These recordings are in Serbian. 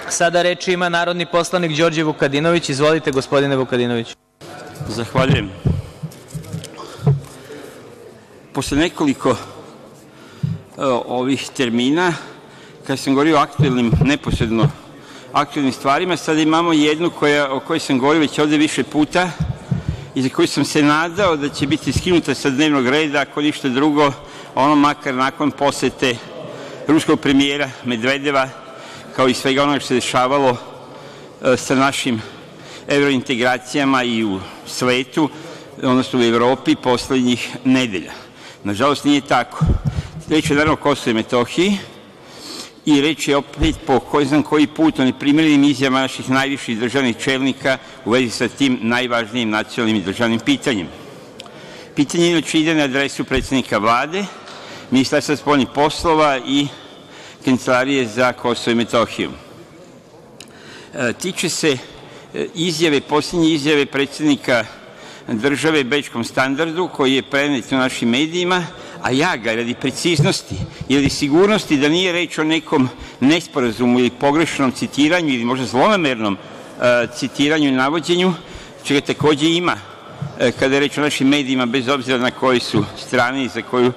Sada reč ima narodni poslanik Đorđe Vukadinović. Izvolite, gospodine Vukadinović. Zahvaljujem. Posle nekoliko ovih termina, kada sam govorio o aktuelnim, neposredno aktuelnim stvarima, sada imamo jednu o kojoj sam govorio već ovde više puta i za koju sam se nadao da će biti skinuta sa dnevnog reda, ako ništa drugo, ono makar nakon posete ruskog premijera Medvedeva, kao i svega onoga što se dešavalo sa našim evrointegracijama i u svetu, odnosno u Evropi poslednjih nedelja. Nažalost, nije tako. Reč je naravno o Kosovu i Metohiji i reč je opet po ko znam koji put o neprimerenim izjavama naših najviših državnih čelnika u vezi sa tim najvažnijim nacionalnim i državnim pitanjem. Pitanje inače ide na adresu predsednika Vlade, Ministarstva spoljnih poslova i Kancelarije za Kosovo i Metohiju. Tiče se poslednje izjave predsednika države Bečkom standardu, koji je prenet u našim medijima, a ja ga radi preciznosti ili sigurnosti da nije reč o nekom nesporazumu ili pogrešnom citiranju ili možda zlonamernom citiranju i navođenju, čega takođe ima kada je reč o našim medijima, bez obzira na kojoj su strani i za koju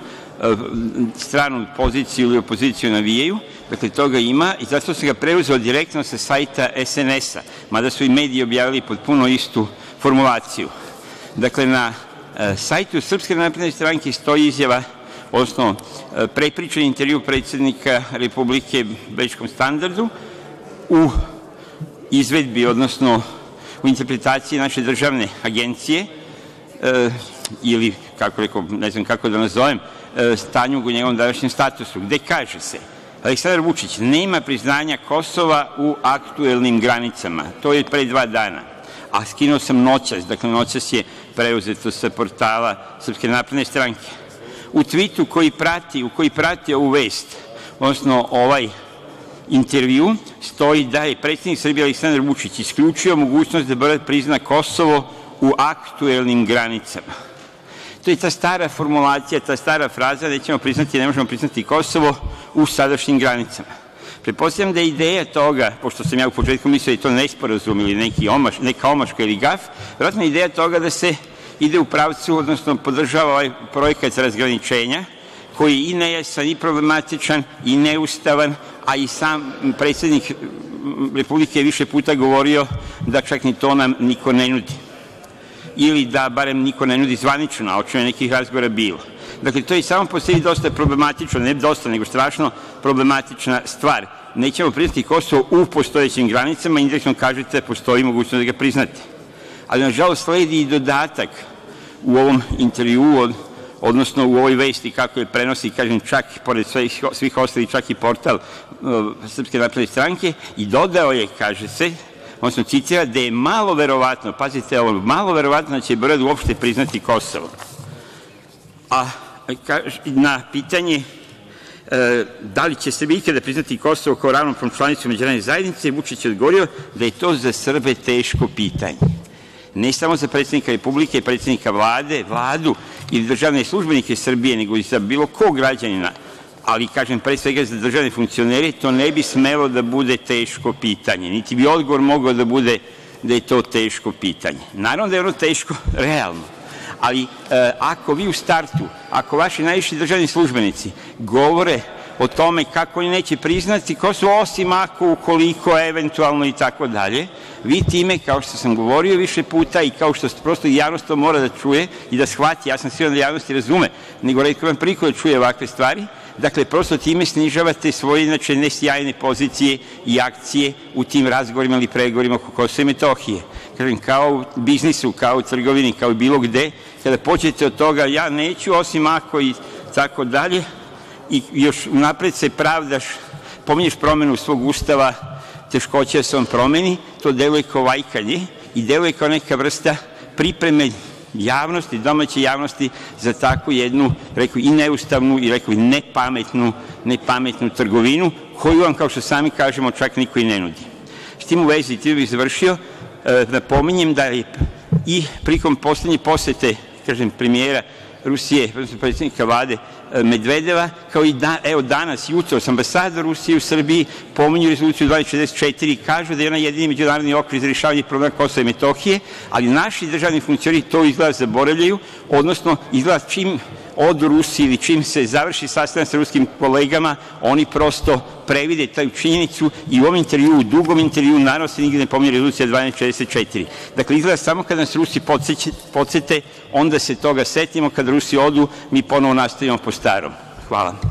stranu poziciju ili opoziciju navijaju. Dakle, toga ima i zato sam ga preuzeo direktno sa sajta SNS-a, mada su i mediji objavili potpuno istu formulaciju. Dakle, na sajtu Srpske napredne stranke stoji izjava, odnosno prepričan intervju predsednika Republike Bečkom standardu u izvedbi, odnosno u interpretaciji naše državne agencije ili, kako rekao, ne znam kako da nazovem, stanju u njegovom današnjem statusu, gde kaže se: Aleksandar Vučić nema priznanja Kosova u aktuelnim granicama. To je pre 2 dana, a skinuo sam noćas, dakle noćas je preuzeto sa portala Srpske napredne stranke. U tvitu koji prati ovu vest, odnosno ovaj intervju, stoji da je predsednik Srbije Aleksandar Vučić isključio mogućnost da Beograd prizna Kosovo u aktuelnim granicama. To je ta stara formulacija, ta stara fraza: ne možemo priznati Kosovo u sadašnjim granicama. Pretpostavljam da je ideja toga, pošto sam ja u početku mislio da je to nesporazum ili neka omaška ili gaf, vjerojatno je ideja toga da se ide u pravcu, odnosno podržava ovaj projekat razgraničenja, koji je i nejasan i problematičan i neustavan, a i sam predsednik Republike je više puta govorio da čak ni to nam niko ne nudi. Ili da barem niko ne nudi zvanično, a očito je nekih razgovora bilo. Dakle, to je samo po sebi dosta problematično, ne dosta, nego strašno problematična stvar. Nećemo priznati Kosovo u postojećim granicama, indirektno kažete postoji mogućnost da ga priznate. Ali, nažalost, sledi i dodatak u ovom intervjuu, odnosno u ovoj vesti kako je prenosi, kažem, čak pored svih ostalih, čak i portal Srpske napredne stranke, i dodao je, kaže se, odnosno citira, da je malo verovatno, pazite ovo, malo verovatno da će Beograd uopšte priznati Kosovo. A na pitanje da li će Srbija ikada priznati Kosovo kao ravnopravnu članicu međunarodne zajednice, Vučić je odgovorio da je to za Srbe teško pitanje. Ne samo za predsednika Republike, predsednika Vlade, Vladu ili državne službenike Srbije, nego i za bilo kog građanina, ali, kažem, pre svega za državne funkcionere, to ne bi smelo da bude teško pitanje, niti bi odgovor mogao da bude da je to teško pitanje. Naravno da je ono teško realno, ali ako vi u startu, ako vaši najviši državni službenici govore o tome kako oni neće priznati Kosovo, osim ako, ukoliko, eventualno i tako dalje, vi time, kao što sam govorio više puta i kao što prosto javnost to mora da čuje i da shvati, ja sam siguran da javnost i razume, nego retko vam priliku da čuje ovakve stvari, dakle, prosto time snižavate svoje, inače, nesjajne pozicije i akcije u tim razgovorima ili pregovorima oko Kosova i Metohije. Kažem, kao u biznisu, kao u trgovini, kao i bilo gde, kada pođete od toga ja neću, osim ako i tako dalje, i još napred se pravdaš, pominješ promenu svog ustava, teškoće da se on promeni, to deluje kao vajkanje i deluje kao neka vrsta pripreme javnosti, domaće javnosti za takvu jednu, rekao i neustavnu i rekao i nepametnu trgovinu, koju vam, kao što sami kažemo, čak niko i ne nudi. S tim u vezi, ti bih završio, napominjem da je i prilikom poslednje posete, kažem, premijera Rusije, predsednika Vlade Medvedeva, kao i evo danas, jutros, ambasador Rusije u Srbiji pominju rezoluciju 1244 i kažu da je ona jedini međunarodni okvir za rešavanje problema Kosova i Metohije, ali naši državni funkcioneri to izgleda zaboravljaju, odnosno izgleda čim odu Rusi ili čim se završi sastanak sa ruskim kolegama, oni prosto previde tu činjenicu i u ovom intervjuu, u dugom intervjuu, naravno se nigde ne pominje rezolucija 1244. Dakle, izgleda samo kada nas Rusi podsete, onda se toga setimo, kada Rusi odu, mi ponovo nastavimo po starom. Hvala.